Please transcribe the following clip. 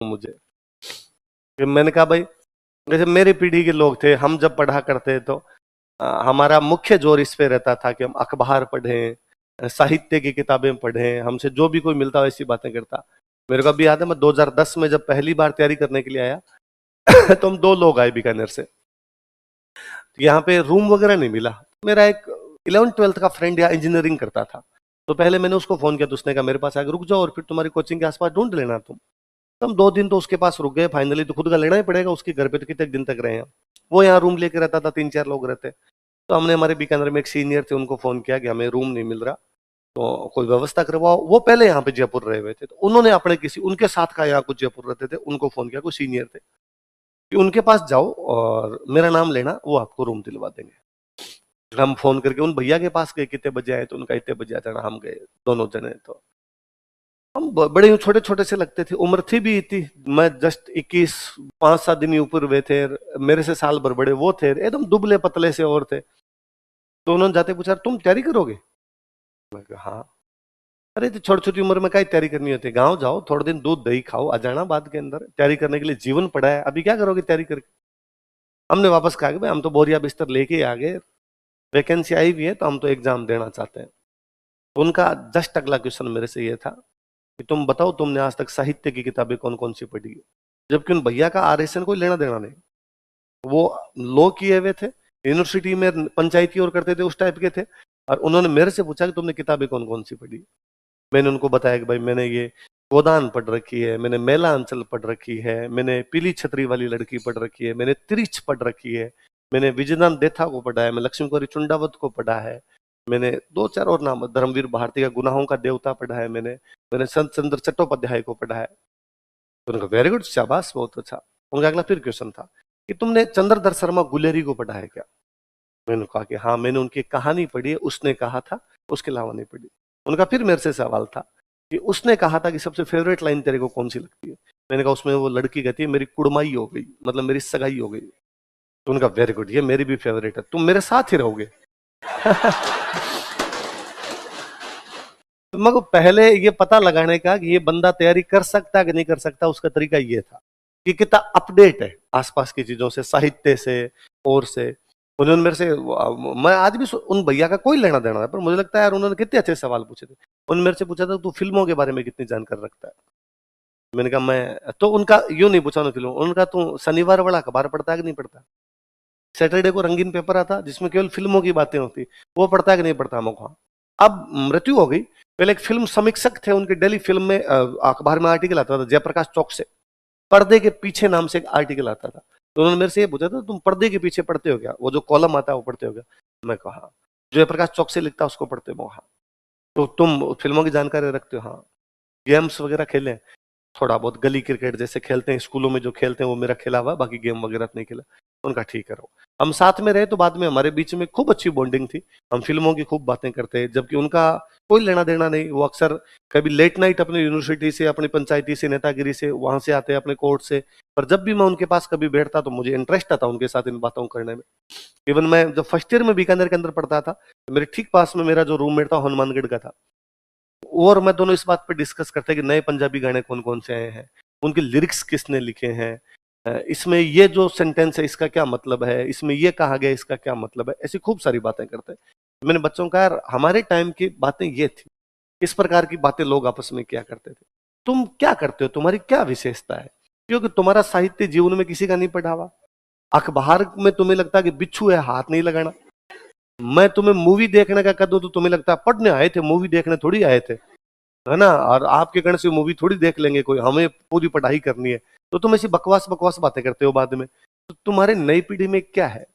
मुझे। फिर मैंने कहा भाई, जैसे मेरी पीढ़ी के लोग थे, हम जब पढ़ा करते तो हमारा मुख्य जोर इस पे रहता था कि हम अखबार पढ़ें, साहित्य की किताबें पढ़ें, हमसे जो भी कोई मिलता वैसी बातें करता। मेरे को अभी याद है, मैं 2010 में जब पहली बार तैयारी करने के लिए आया तो हम दो लोग आए बीकानेर से। यहाँ पे रूम वगैरह नहीं मिला। मेरा एक 11th-12th का फ्रेंड यहाँ इंजीनियरिंग करता था, तो पहले मैंने उसको फोन किया, तो उसने कहा मेरे पास आके रुक जाओ और फिर तुम्हारी कोचिंग के आसपास ढूंढ लेना तुम। तो हम 2 दिन तो उसके पास रुक गए, फाइनली तो खुद का लेना ही पड़ेगा, उसके घर पे तो कितने दिन तक रहे हैं। वो यहाँ रूम लेके रहता था, 3-4 लोग रहते। तो हमने हमारे बीकानेर में एक सीनियर थे, उनको फोन किया कि हमें रूम नहीं मिल रहा, तो कोई व्यवस्था करवाओ। वो पहले यहाँ पे जयपुर रहे हुए थे, तो उन्होंने अपने किसी उनके साथ का यहाँ कुछ जयपुर रहते थे, उनको फोन किया, कुछ सीनियर थे, कि उनके पास जाओ और मेरा नाम लेना, वो आपको रूम दिलवा देंगे। हम फोन करके उन भैया के पास गए, कितने बजे आए, तो उनका इतने बजे आ जाना। हम गए दोनों जने, तो हम बड़े छोटे छोटे से लगते थे, उम्र थी भी इतनी, मैं जस्ट 21, 5-7 दिन ही ऊपर हुए थे, मेरे से साल भर बड़े वो थे, एकदम दुबले पतले से और थे। तो उन्होंने जाते पूछा, तुम तैयारी करोगे? मैं कहा हाँ। अरे तो छोटी छोटी उम्र में क्या तैयारी करनी होती है, गाँव जाओ, थोड़े दिन दूध दही खाओ, आ जाना बाद के अंदर। तैयारी करने के लिए जीवन पड़ा है, अभी क्या करोगे तैयारी करके? हमने वापस कहा कि भाई हम तो बोरिया बिस्तर लेके ही आ गए, वैकेंसी आई भी है तो हम तो एग्जाम देना चाहते हैं। तो उनका जस्ट अगला क्वेश्चन मेरे से ये था कि तुम बताओ, तुमने आज तक साहित्य की किताबें कौन कौन सी पढ़ी है? जबकि उन भैया का आरएसएन कोई लेना देना नहीं, वो लॉ किए हुए थे, यूनिवर्सिटी में पंचायती और करते थे, उस टाइप के थे। और उन्होंने मेरे से पूछा कि तुमने किताबें कौन कौन सी पढ़ी? मैंने उनको बताया कि भाई मैंने ये गोदान पढ़ रखी है, मैंने मेला अंचल पढ़ रखी है, मैंने पीली छतरी वाली लड़की पढ़ रखी है, मैंने तिरिच पढ़ रखी है, मैंने विजयनाथ देथा को पढ़ा है, मैं लक्ष्मी कुमारी चुंडावत को पढ़ा है, मैंने 2-4 और नाम, धर्मवीर भारती का गुनाहों का देवता पढ़ा है, मैंने मैंने संत चंद्र चट्टोपाध्याय को पढ़ा है। तो उनका वेरी गुड, शाबाश, बहुत अच्छा। उनका अगला फिर क्वेश्चन था कि तुमने चंद्रधर शर्मा गुलेरी को पढ़ा है क्या? मैंने कहा कि हाँ, मैंने उनकी कहानी पढ़ी है, उसने कहा था, उसके अलावा नहीं पढ़ी। उनका फिर मेरे से सवाल था कि उसने कहा था कि सबसे फेवरेट लाइन तेरे को कौन सी लगती है? मैंने कहा उसमें वो लड़की कहती है मेरी कुड़माई हो गई, मतलब मेरी सगाई हो गई। तो उनका वेरी गुड, ये मेरी भी फेवरेट है, तुम मेरे साथ ही रहोगे। तो मगर पहले ये पता लगाने का कि ये बंदा तैयारी कर सकता है कि नहीं कर सकता, उसका तरीका ये था कि कितना अपडेट है आसपास की चीजों से, साहित्य से और से। उन्होंने मेरे से, मैं आज भी उन भैया का कोई लेना देना है, पर मुझे लगता है यार उन्होंने कितने अच्छे सवाल पूछे थे। उन्होंने मेरे से पूछा था तू फिल्मों के बारे में कितनी जानकारी रखता है? मैंने कहा मैं तो, उनका यूं नहीं पूछा उन्होंने फिल्मों, उनका तू शनिवार वाला अखबार पढ़ता है कि नहीं पढ़ता? सैटरडे को रंगीन पेपर आता जिसमें केवल फिल्मों की बातें होती, वो पढ़ता है कि नहीं पढ़ता? मौका, अब मृत्यु हो गई। पहले एक फिल्म समीक्षक थे, उनके डेली फिल्म में अखबार में आर्टिकल आता था, जयप्रकाश चौक से पर्दे के पीछे नाम से एक आर्टिकल आता था। तो उन्होंने मेरे से ये पूछा था तुम पर्दे के पीछे पढ़ते हो क्या, वो जो कॉलम आता है वो पढ़ते हो क्या? मैं कहा हाँ। जयप्रकाश चौक से लिखता है उसको पढ़ते हो? हाँ। तो तुम फिल्मों की जानकारी रखते हो? हाँ। गेम्स वगैरह खेले? थोड़ा बहुत गली क्रिकेट जैसे खेलते हैं स्कूलों में, जो खेलते हैं वो मेरा खेला हुआ, बाकी गेम वगैरह नहीं खेला। उनका ठीक है रहो। हम साथ में रहे तो बाद में हमारे बीच में खूब अच्छी बॉन्डिंग थी, हम फिल्मों की खूब बातें करते हैं, जबकि उनका कोई लेना देना नहीं। वो अक्सर कभी लेट नाइट अपनी यूनिवर्सिटी से, अपनी पंचायती से, नेतागिरी से वहां से आते हैं, अपने कोर्ट से। पर जब भी मैं उनके पास कभी बैठता तो मुझे इंटरेस्ट आता उनके साथ इन बातों करने में। इवन मैं जब फर्स्ट ईयर में बीकानेर के अंदर पढ़ता था, तो मेरे ठीक पास में मेरा जो रूममेट था हनुमानगढ़ का था, और मैं दोनों इस बात पे डिस्कस करते हैं कि नए पंजाबी गाने कौन कौन से आए हैं, उनके लिरिक्स किसने लिखे हैं, इसमें ये जो सेंटेंस है इसका क्या मतलब है, इसमें ये कहा गया इसका क्या मतलब है, ऐसी खूब सारी बातें करते हैं। मैंने बच्चों का, यार हमारे टाइम की बातें ये थी, इस प्रकार की बातें लोग आपस में क्या करते थे, तुम क्या करते हो, तुम्हारी क्या विशेषता है? क्योंकि तुम्हारा साहित्य जीवन में किसी का नहीं पढ़ा हुआ। अखबार में तुम्हें लगता है कि बिच्छू है, हाथ नहीं लगाना। मैं तुम्हें मूवी देखने का कह दूं तो तुम्हें लगता है पढ़ने आए थे, मूवी देखने थोड़ी आए थे, है ना? और आपके कहने से मूवी थोड़ी देख लेंगे कोई, हमें पूरी पढ़ाई करनी है। तो तुम ऐसी बकवास बकवास बातें करते हो बाद में। तो तुम्हारे नई पीढ़ी में क्या है?